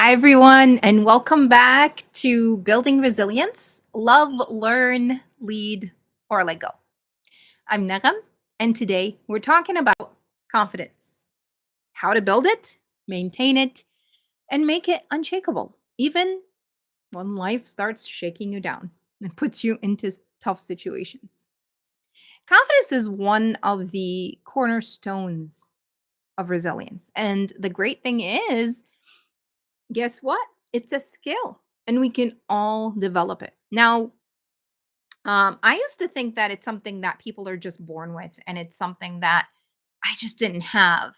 Hi, everyone, and welcome back to Building Resilience Love, Learn, Lead, or Let Go. I'm Negam, and today we're talking about confidence, how to build it, maintain it, and make it unshakable, even when life starts shaking you down and puts you into tough situations. Confidence is one of the cornerstones of resilience. And the great thing is, guess what? It's a skill and we can all develop it. Now, I used to think that it's something that people are just born with and it's something that I just didn't have.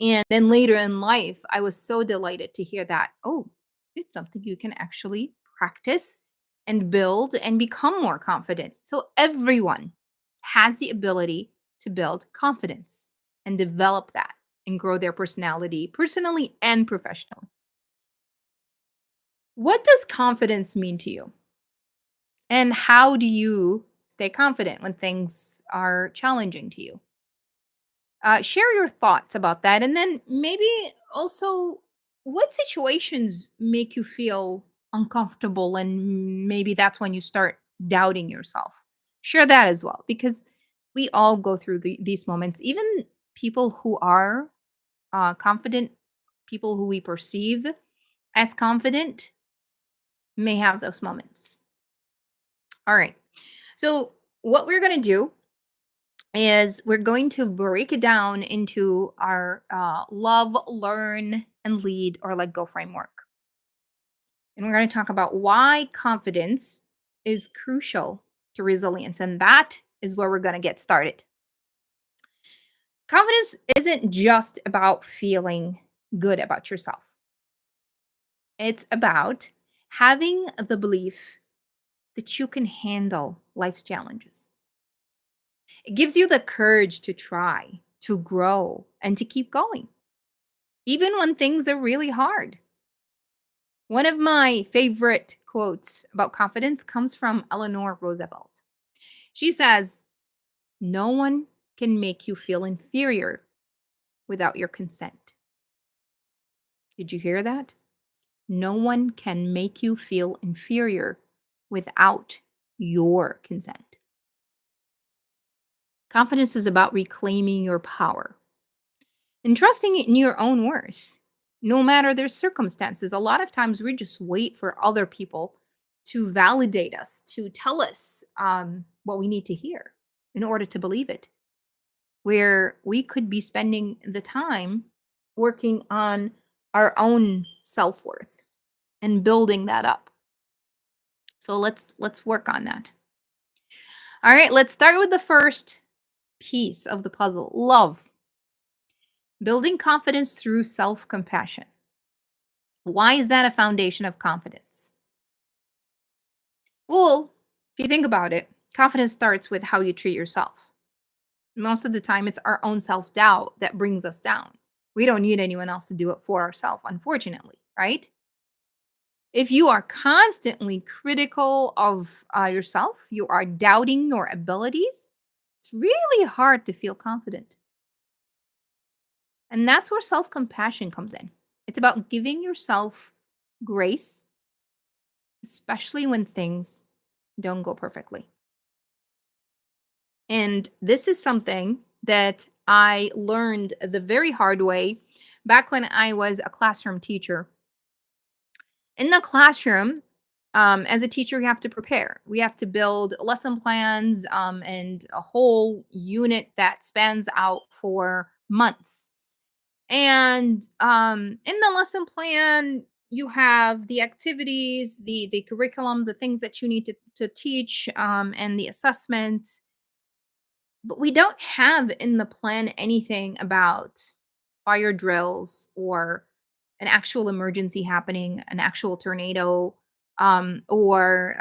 And then later in life, I was so delighted to hear that, oh, it's something you can actually practice and build and become more confident. So everyone has the ability to build confidence and develop that and grow their personality personally and professionally. What does confidence mean to you? And how do you stay confident when things are challenging to you? Share your thoughts about that. And then maybe also, what situations make you feel uncomfortable? And maybe that's when you start doubting yourself. Share that as well, because we all go through these moments. Even people who are confident, people who we perceive as confident, may have those moments. All right. So, what we're going to do is we're going to break it down into our love, learn, and lead or let go framework. And we're going to talk about why confidence is crucial to resilience. And that is where we're going to get started. Confidence isn't just about feeling good about yourself, it's about having the belief that you can handle life's challenges. It gives you the courage to try, to grow, and to keep going, even when things are really hard. One of my favorite quotes about confidence comes from Eleanor Roosevelt. She says, "No one can make you feel inferior without your consent." Did you hear that? No one can make you feel inferior without your consent. Confidence is about reclaiming your power and trusting in your own worth, no matter their circumstances. A lot of times we just wait for other people to validate us, to tell us what we need to hear in order to believe it, where we could be spending the time working on our own self-worth and building that up. So let's work on that. All right, let's start with the first piece of the puzzle, love. Building confidence through self-compassion. Why is that a foundation of confidence? Well, if you think about it, confidence starts with how you treat yourself. Most of the time, it's our own self doubt that brings us down. We don't need anyone else to do it for ourselves, unfortunately, right? If you are constantly critical of yourself, you are doubting your abilities, it's really hard to feel confident. And that's where self compassion comes in. It's about giving yourself grace, especially when things don't go perfectly. And this is something that I learned the very hard way back when I was a classroom teacher. In the classroom, as a teacher, we have to prepare. We have to build lesson plans and a whole unit that spans out for months. And in the lesson plan, you have the activities, the curriculum, the things that you need to teach, and the assessment, but we don't have in the plan anything about fire drills or an actual emergency happening, an actual tornado, or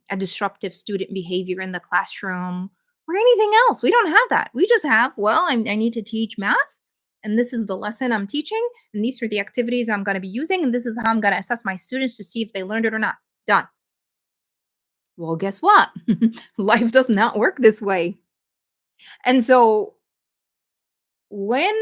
a disruptive student behavior in the classroom or anything else. We don't have that. We just have, well, I need to teach math, and this is the lesson I'm teaching, and these are the activities I'm going to be using, and this is how I'm going to assess my students to see if they learned it or not. Done. Well, guess what? Life does not work this way. And so when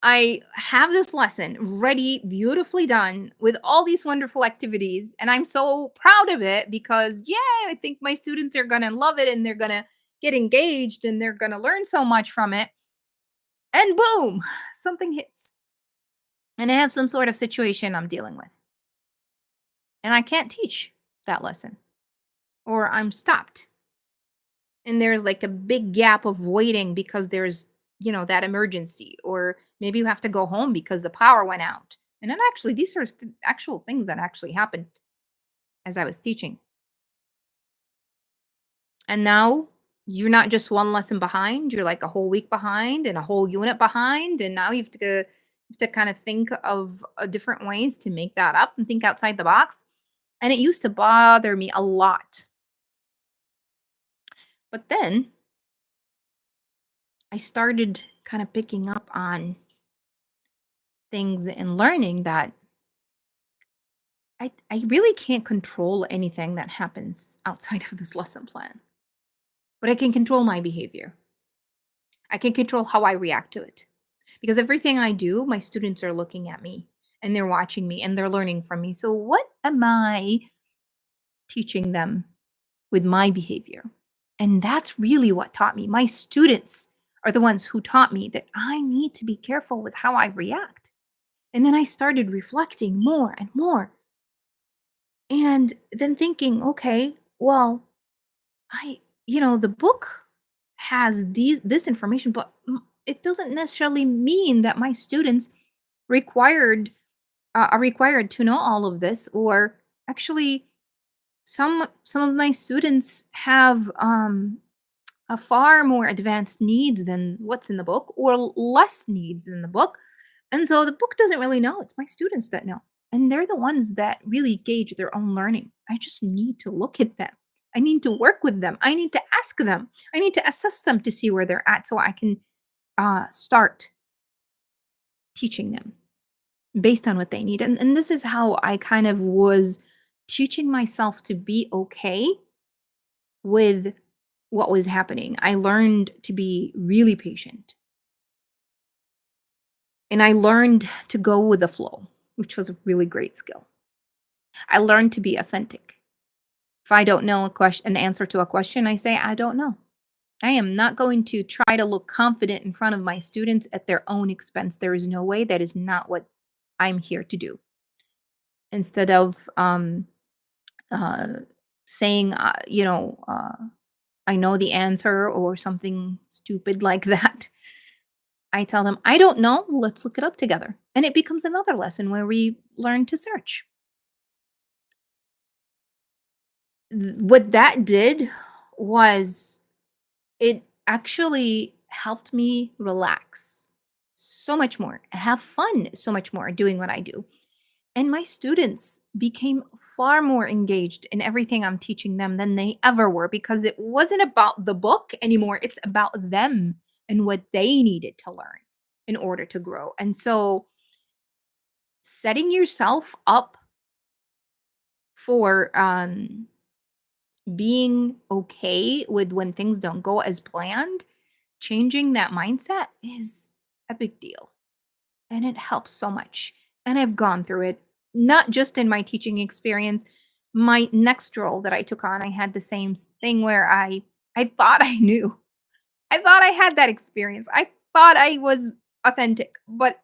I have this lesson ready, beautifully done with all these wonderful activities. And I'm so proud of it because, yeah, I think my students are going to love it and they're going to get engaged and they're going to learn so much from it. And boom, something hits. And I have some sort of situation I'm dealing with. And I can't teach that lesson or I'm stopped. And there's like a big gap of waiting because there's, that emergency, or maybe you have to go home because the power went out. And then actually, these are actual things that actually happened as I was teaching. And now you're not just one lesson behind, you're like a whole week behind and a whole unit behind. And now you have to kind of think of different ways to make that up and think outside the box. And it used to bother me a lot. But then I started kind of picking up on things and learning that I really can't control anything that happens outside of this lesson plan, but I can control my behavior. I can control how I react to it. Because everything I do, my students are looking at me and they're watching me and they're learning from me. So, what am I teaching them with my behavior? And that's really what taught me. My students are the ones who taught me that I need to be careful with how I react. And then I started reflecting more and more. And then thinking, okay, well, the book has this information, but it doesn't necessarily mean that my students required are required to know all of this. Or actually, some of my students have a far more advanced needs than what's in the book, or less needs than the book. And so the book doesn't really know. It's my students that know. And they're the ones that really gauge their own learning. I just need to look at them. I need to work with them. I need to ask them. I need to assess them to see where they're at so I can start teaching them based on what they need. And this is how I kind of was teaching myself to be okay with what was happening. I learned to be really patient. And I learned to go with the flow, which was a really great skill. I learned to be authentic. If I don't know an answer to a question, I say, I don't know. I am not going to try to look confident in front of my students at their own expense. There is no way. That is not what I'm here to do. Instead of uh, saying, I know the answer or something stupid like that, I tell them, I don't know. Let's look it up together. And it becomes another lesson where we learn to search. What that did was it actually helped me relax so much more, have fun so much more doing what I do. And my students became far more engaged in everything I'm teaching them than they ever were, because it wasn't about the book anymore. It's about them and what they needed to learn in order to grow. And so setting yourself up for being okay with when things don't go as planned, changing that mindset is a big deal. And it helps so much. And I've gone through it, not just in my teaching experience. My next role that I took on, I had the same thing where I thought I knew. I thought I had that experience. I thought I was authentic, but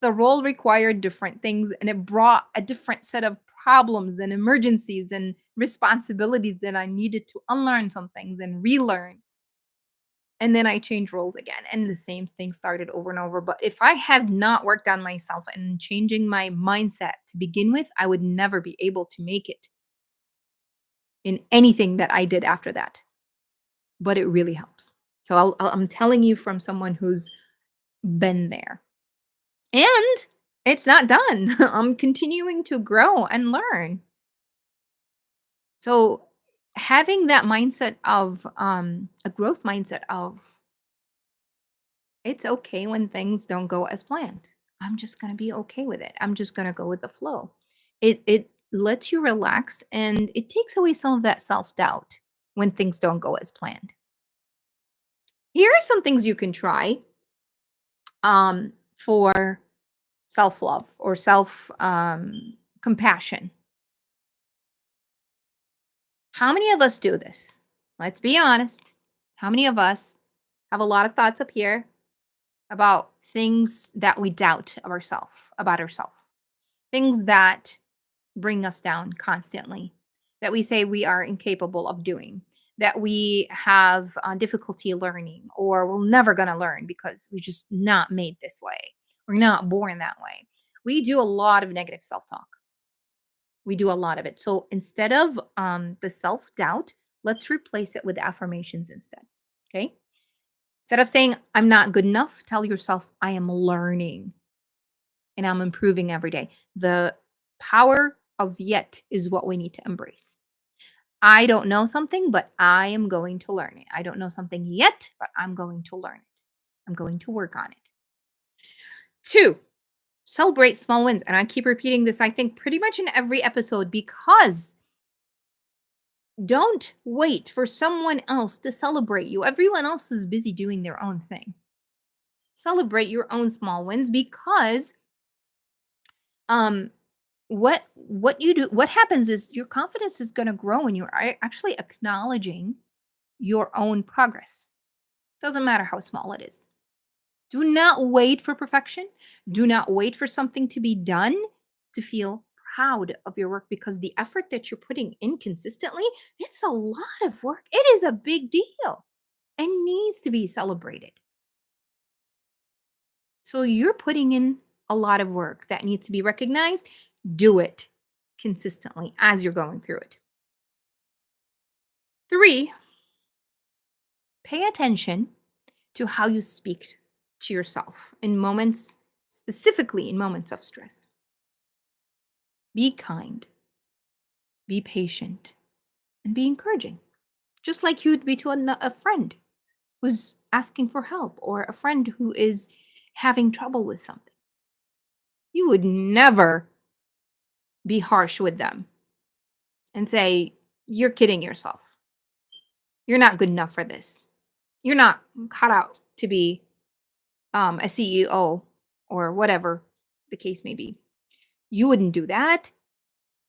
the role required different things and it brought a different set of problems and emergencies and responsibilities that I needed to unlearn some things and relearn. And then I changed roles again, and the same thing started over and over. But if I had not worked on myself and changing my mindset to begin with, I would never be able to make it in anything that I did after that. But it really helps. So I'm telling you from someone who's been there. And it's not done. I'm continuing to grow and learn. So having that mindset of a growth mindset of, it's okay when things don't go as planned. I'm just going to be okay with it. I'm just going to go with the flow. It lets you relax and it takes away some of that self-doubt when things don't go as planned. Here are some things you can try. Um for self love or self compassion. How many of us do this? Let's be honest. How many of us have a lot of thoughts up here about things that we doubt of ourselves, about ourselves, things that bring us down constantly, that we say we are incapable of doing, that we have difficulty learning, or we're never going to learn because we're just not made this way. We're not born that way. We do a lot of negative self talk. We do a lot of it. So instead of the self doubt, let's replace it with affirmations instead. Okay. Instead of saying, I'm not good enough, tell yourself, I am learning and I'm improving every day. The power of yet is what we need to embrace. I don't know something, but I am going to learn it. I don't know something yet, but I'm going to learn it. I'm going to work on it. Two, celebrate small wins. And I keep repeating this, I think, pretty much in every episode because don't wait for someone else to celebrate you. Everyone else is busy doing their own thing. Celebrate your own small wins because um what happens is your confidence is going to grow when you're actually acknowledging your own progress. Doesn't matter how small it is. Do not wait for perfection. Do not wait for something to be done to feel proud of your work because the effort that you're putting in consistently, it's a lot of work. It is a big deal and needs to be celebrated. So you're putting in a lot of work that needs to be recognized. Do it consistently as you're going through it. Three, pay attention to how you speak to yourself in moments, specifically in moments of stress. Be kind, be patient, and be encouraging, just like you'd be to a friend who's asking for help or a friend who is having trouble with something. You would never be harsh with them and say, you're kidding yourself. You're not good enough for this. You're not cut out to be a CEO or whatever the case may be. You wouldn't do that.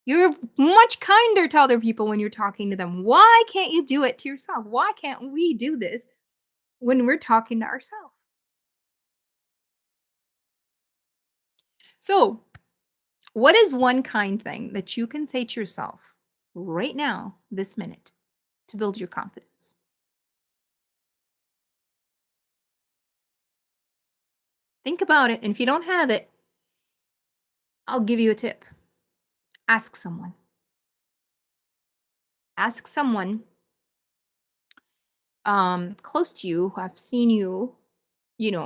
You're much kinder to other people when you're talking to them. Why can't you do it to yourself? Why can't we do this when we're talking to ourselves? So, what is one kind thing that you can say to yourself right now, this minute, to build your confidence? Think about it. And if you don't have it, I'll give you a tip. Ask someone. Ask someone close to you who have seen you,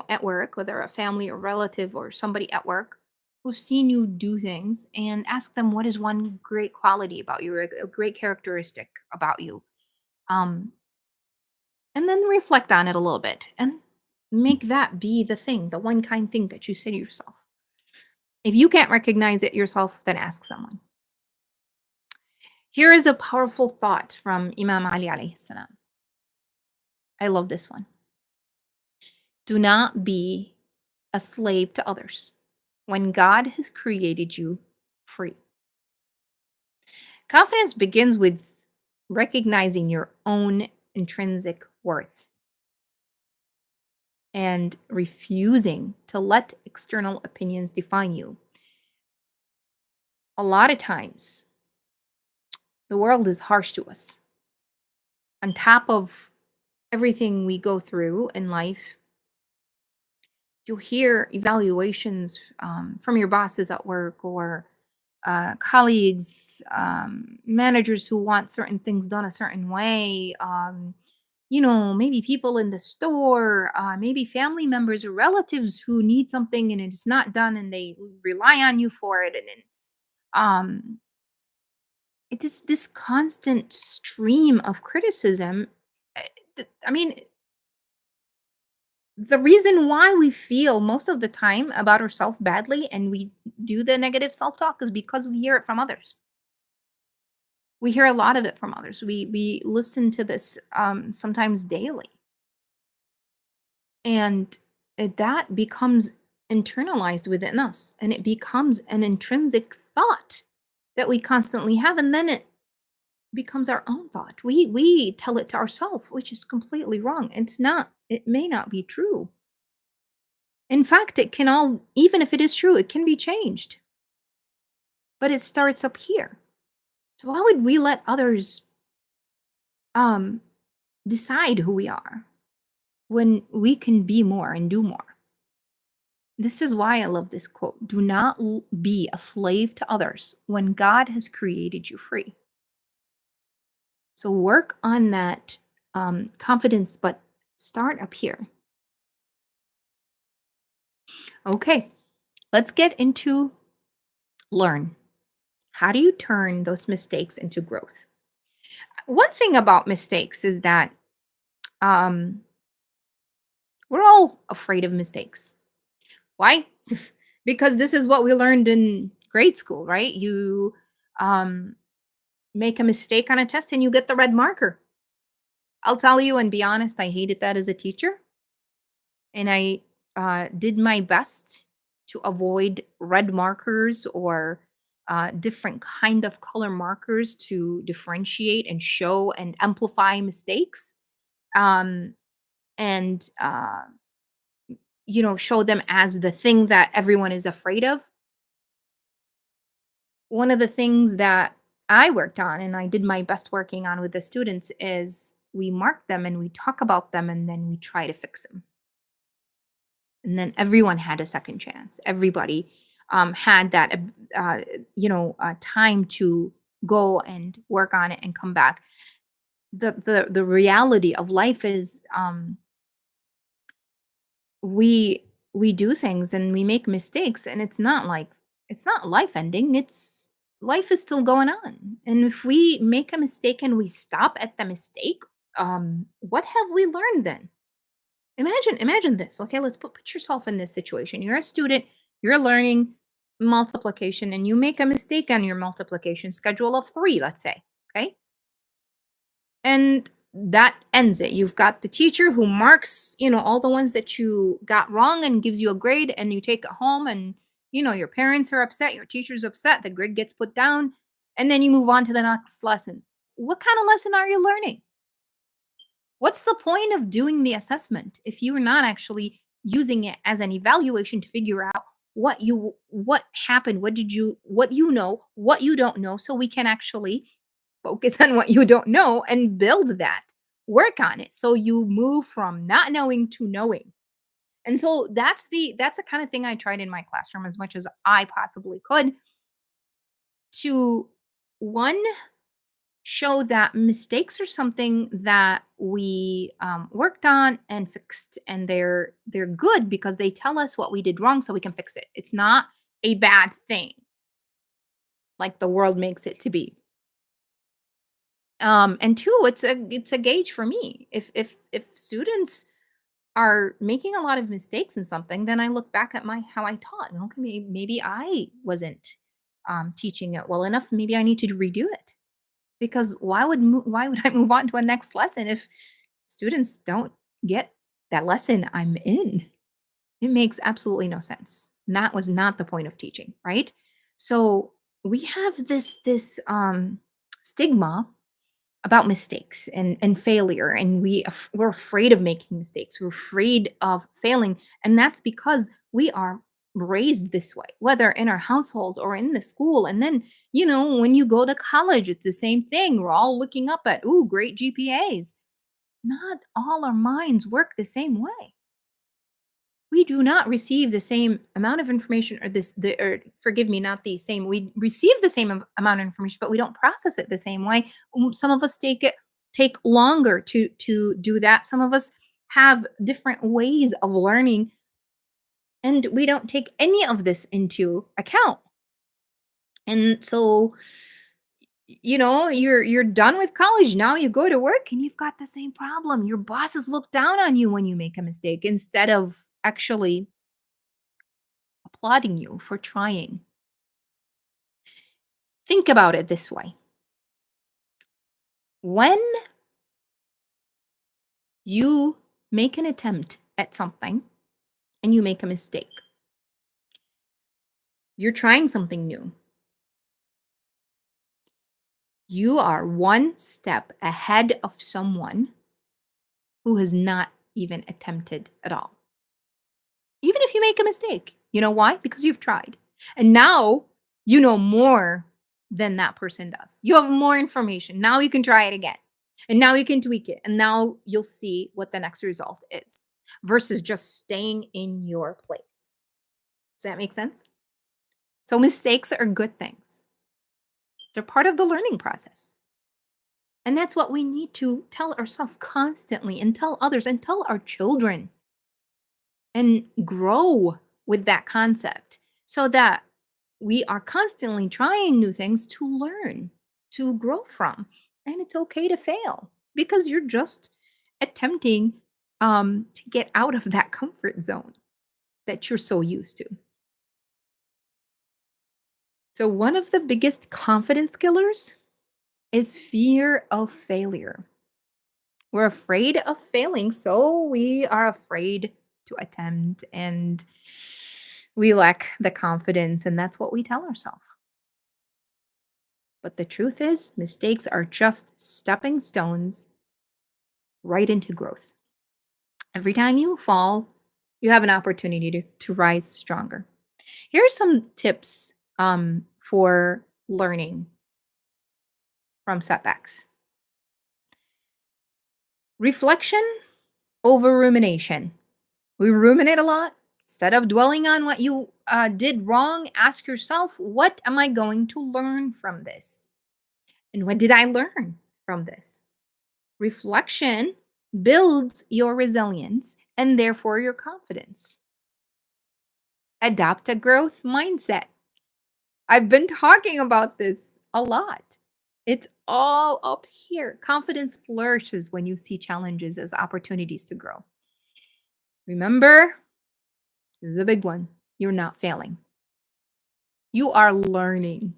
at work, whether a family or relative or somebody at work who've seen you do things, and ask them what is one great quality about you or a great characteristic about you. Um, and then reflect on it a little bit and make that be the thing, the one kind thing that you say to yourself. If you can't recognize it yourself, then ask someone. Here is a powerful thought from Imam Ali alayhi salam. I love this one. Do not be a slave to others when God has created you free. Confidence begins with recognizing your own intrinsic worth and refusing to let external opinions define you. A lot of times, the world is harsh to us. On top of everything we go through in life, you'll hear evaluations from your bosses at work or colleagues, managers who want certain things done a certain way, maybe people in the store, maybe family members or relatives who need something and it's not done and they rely on you for it. And then it is this constant stream of criticism. I mean, the reason why we feel most of the time about ourselves badly and we do the negative self-talk is because we hear it from others. We hear a lot of it from others. We listen to this sometimes daily, and that becomes internalized within us and it becomes an intrinsic thought that we constantly have, and then it becomes our own thought. We tell it to ourselves, which is completely wrong. It's not, it may not be true. In fact, it can all, even if it is true, it can be changed. But it starts up here. So why would we let others um decide who we are when we can be more and do more? This is why I love this quote. Do not be a slave to others when God has created you free. So work on that confidence, but start up here. Okay, let's get into learn. How do you turn those mistakes into growth? One thing about mistakes is that um, we're all afraid of mistakes. Why? Because this is what we learned in grade school, right? You um, make a mistake on a test and you get the red marker. I'll tell you and be honest, I hated that as a teacher. And I did my best to avoid red markers or different kind of color markers to differentiate and show and amplify mistakes, um, and show them as the thing that everyone is afraid of. One of the things that I worked on and I did my best working on with the students is we mark them and we talk about them and then we try to fix them. And then everyone had a second chance. Everybody had that, time to go and work on it and come back. The reality of life is we we do things and we make mistakes, and it's not life ending. It's life is still going on, and if we make a mistake and we stop at the mistake, what have we learned then? Imagine this. Okay, let's put yourself in this situation. You're a student, you're learning multiplication and you make a mistake on your multiplication schedule of 3, let's say. Okay? And that ends it. You've got the teacher who marks, all the ones that you got wrong and gives you a grade, and you take it home, and your parents are upset, your teacher's upset, the grade gets put down, and then you move on to the next lesson. What kind of lesson are you learning? What's the point of doing the assessment if you're not actually using it as an evaluation to figure out what happened, what you know, what you don't know, so we can actually focus on what you don't know and build that. Work on it so you move from not knowing to knowing. And so that's the kind of thing I tried in my classroom as much as I possibly could to one show that mistakes are something that we worked on and fixed, and they're good because they tell us what we did wrong so we can fix it. It's not a bad thing like the world makes it to be. And two, it's a gauge for me. If students are making a lot of mistakes in something, then I look back at my how I taught, and okay, maybe I wasn't teaching it well enough. Maybe I need to redo it. Because why would I move on to a next lesson if students don't get that lesson I'm in? It makes absolutely no sense. And that was not the point of teaching, right? So we have this stigma about mistakes and failure, and we're afraid of making mistakes. We're afraid of failing, and that's because we are raised this way, whether in our households or in the school. And then when you go to college, it's the same thing. We're all looking up at, ooh, great GPAs. Not all our minds work the same way. We do not receive the same amount of information, or or forgive me, not the same. We receive the same amount of information, but we don't process it the same way. Some of us take longer to do that. Some of us have different ways of learning, and we don't take any of this into account. And so you're done with college, now you go to work and you've got the same problem. Your bosses look down on you when you make a mistake instead of actually applauding you for trying. Think about it this way. When you make an attempt at something and you make a mistake, You're trying something new. You are one step ahead of someone who has not even attempted at all. Even if you make a mistake. You know why? Because you've tried. And now you know more than that person does. You have more information. Now you can try it again. And now you can tweak it. And now you'll see what the next result is versus just staying in your place. Does that make sense? So mistakes are good things. They're part of the learning process. And that's what we need to tell ourselves constantly and tell others and tell our children and grow with that concept so that we are constantly trying new things to learn, to grow from. And it's okay to fail because you're just attempting to get out of that comfort zone that you're so used to. So, one of the biggest confidence killers is fear of failure. We're afraid of failing, so we are afraid to attempt and we lack the confidence, and that's what we tell ourselves. But the truth is, mistakes are just stepping stones right into growth. Every time you fall, you have an opportunity to rise stronger. Here are some tips for learning from setbacks. Reflection over rumination. We ruminate a lot. Instead of dwelling on what you did wrong, ask yourself, what am I going to learn from this? And what did I learn from this? Reflection builds your resilience and therefore your confidence. Adopt a growth mindset. I've been talking about this a lot. It's all up here. Confidence flourishes when you see challenges as opportunities to grow. Remember, this is a big one. You're not failing. You are learning.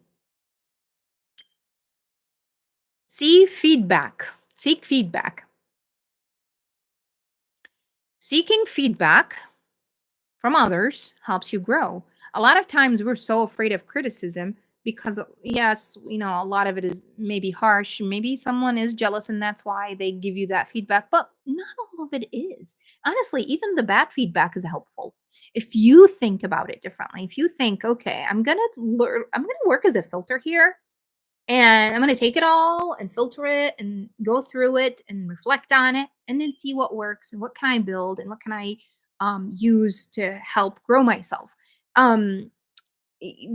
See feedback. Seek feedback. Seeking feedback from others helps you grow. A lot of times we're so afraid of criticism because, yes, a lot of it is maybe harsh. Maybe someone is jealous and that's why they give you that feedback, but not all of it is. Honestly, even the bad feedback is helpful. If you think about it differently, if you think, okay, I'm going to work as a filter here. And I'm going to take it all and filter it and go through it and reflect on it and then see what works and what can I build and what can I use to help grow myself. Um, y-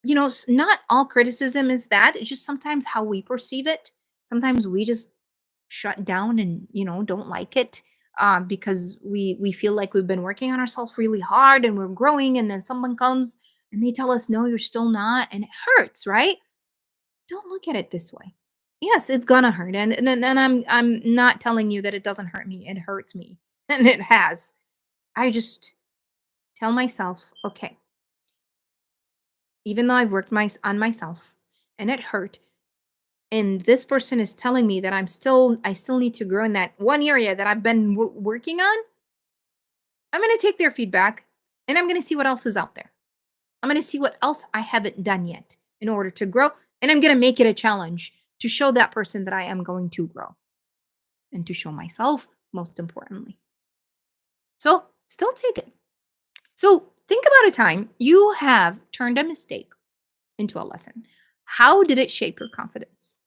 not all criticism is bad. It's just sometimes how we perceive it. Sometimes we just shut down and don't like it because we feel like we've been working on ourselves really hard and we're growing, and then someone comes and they tell us, no, you're still not, and it hurts, right? Don't look at it this way. Yes, it's gonna hurt, and I'm not telling you that it doesn't hurt me. It hurts me, and it has. I just tell myself, okay, even though I've worked on myself, and it hurt, and this person is telling me that I still need to grow in that one area that I've been working on. I'm gonna take their feedback, and I'm gonna see what else is out there. I'm going to see what else I haven't done yet in order to grow. And I'm going to make it a challenge to show that person that I am going to grow and to show myself, most importantly. So still take it. So think about a time you have turned a mistake into a lesson. How did it shape your confidence?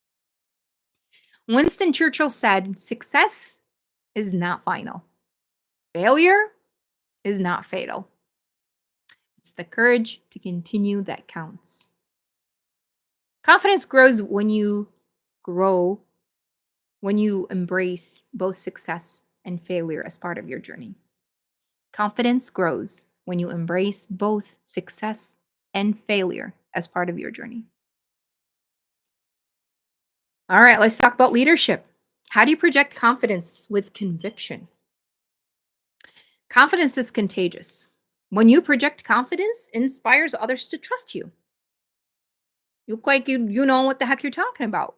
Winston Churchill said, success is not final, failure is not fatal. It's the courage to continue that counts. Confidence grows grow when you embrace both success and failure as part of your journey. Confidence grows when you embrace both success and failure as part of your journey. All right, let's talk about leadership. How do you project confidence with conviction? Confidence is contagious. When you project confidence, it inspires others to trust you. You look like you know what the heck you're talking about,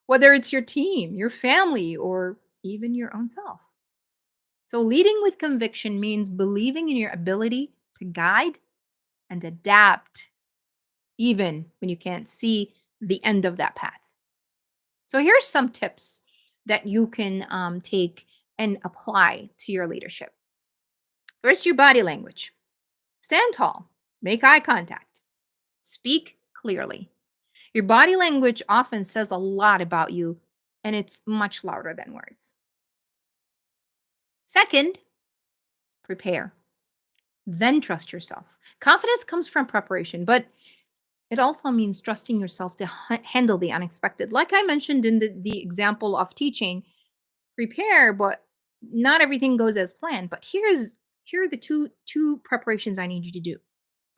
whether it's your team, your family, or even your own self. So, leading with conviction means believing in your ability to guide and adapt even when you can't see the end of that path. So here's some tips that you can take and apply to your leadership. First, your body language. Stand tall, make eye contact, speak clearly. Your body language often says a lot about you, and it's much louder than words. Second, prepare, then trust yourself. Confidence comes from preparation, but it also means trusting yourself to handle the unexpected. Like I mentioned in the example of teaching, prepare, but not everything goes as planned. But here are the two preparations I need you to do.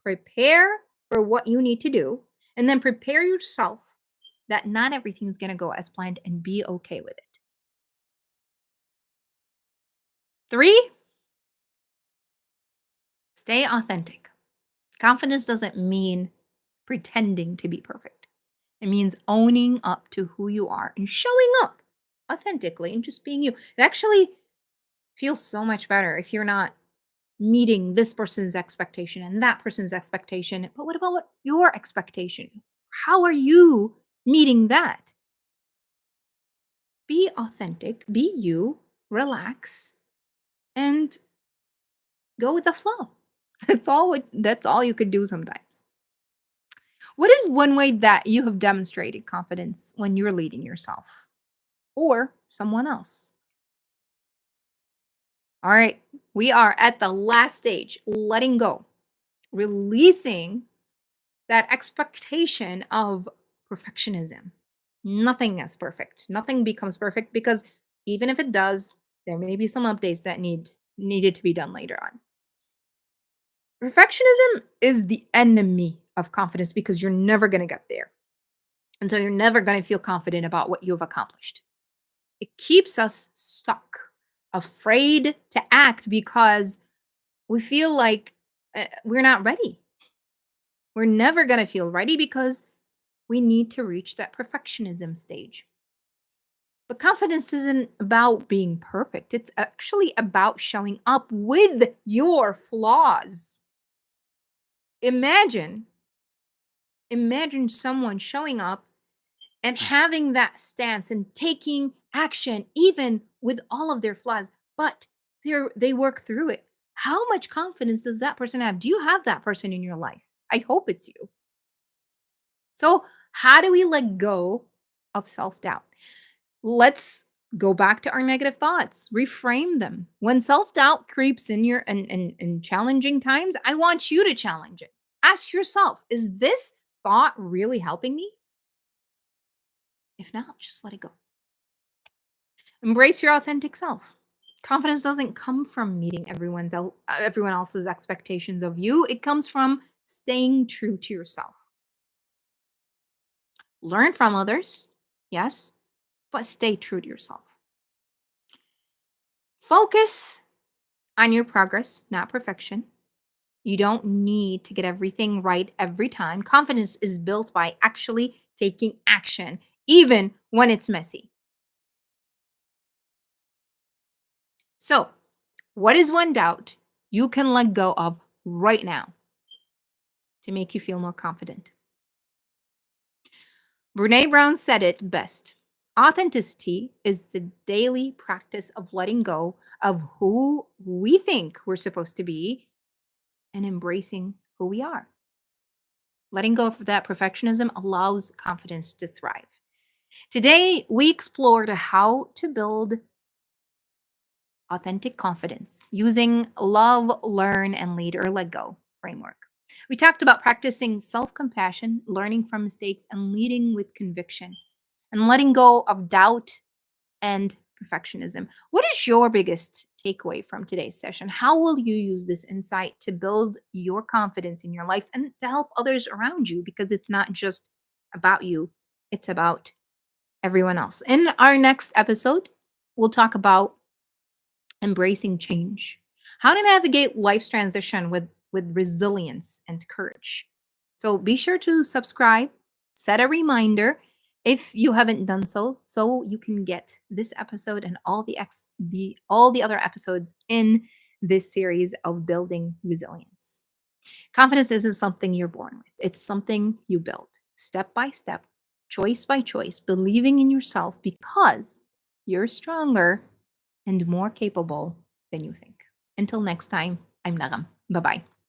Prepare for what you need to do, and then prepare yourself that not everything's going to go as planned and be okay with it. Three, stay authentic. Confidence doesn't mean pretending to be perfect. It means owning up to who you are and showing up authentically and just being you. It actually feels so much better if you're not meeting this person's expectation and that person's expectation. But what about your expectation? How are you meeting that? Be authentic, be you, relax, and go with the flow. That's all you could do sometimes. What is one way that you have demonstrated confidence when you're leading yourself or someone else? All right, we are at the last stage, letting go, releasing that expectation of perfectionism. Nothing is perfect. Nothing becomes perfect because even if it does, there may be some updates that needed to be done later on. Perfectionism is the enemy of confidence because you're never going to get there. And so you're never going to feel confident about what you've accomplished. It keeps us stuck, afraid to act because we feel like we're not ready. We're never going to feel ready because we need to reach that perfectionism stage. But confidence isn't about being perfect. It's actually about showing up with your flaws. Imagine, imagine someone showing up and having that stance and taking action even with all of their flaws, but they work through it. How much confidence does that person have? Do you have that person in your life? I hope it's you. So, how do we let go of self-doubt? Let's go back to our negative thoughts, reframe them. When self-doubt creeps in in challenging times, I want you to challenge it. Ask yourself, is this thought really helping me? If not, just let it go. Embrace your authentic self. Confidence doesn't come from meeting everyone else's expectations of you. It comes from staying true to yourself. Learn from others, yes, but stay true to yourself. Focus on your progress, not perfection. You don't need to get everything right every time. Confidence is built by actually taking action, even when it's messy. So, what is one doubt you can let go of right now to make you feel more confident? Brene Brown said it best. Authenticity is the daily practice of letting go of who we think we're supposed to be and embracing who we are. Letting go of that perfectionism allows confidence to thrive. Today, we explored how to build authentic confidence using love, learn, and lead or let go framework. We talked about practicing self compassion, learning from mistakes, and leading with conviction, and letting go of doubt and perfectionism. What is your biggest takeaway from today's session? How will you use this insight to build your confidence in your life and to help others around you? Because it's not just about you, it's about everyone else. In our next episode, we'll talk about embracing change, how to navigate life's transition with resilience and courage. So be sure to subscribe, set a reminder if you haven't done so, so you can get this episode and all the other episodes in this series of building resilience. Confidence isn't something you're born with, it's something you build step by step, choice by choice, believing in yourself because you're stronger and more capable than you think. Until next time, I'm Nagam. Bye bye.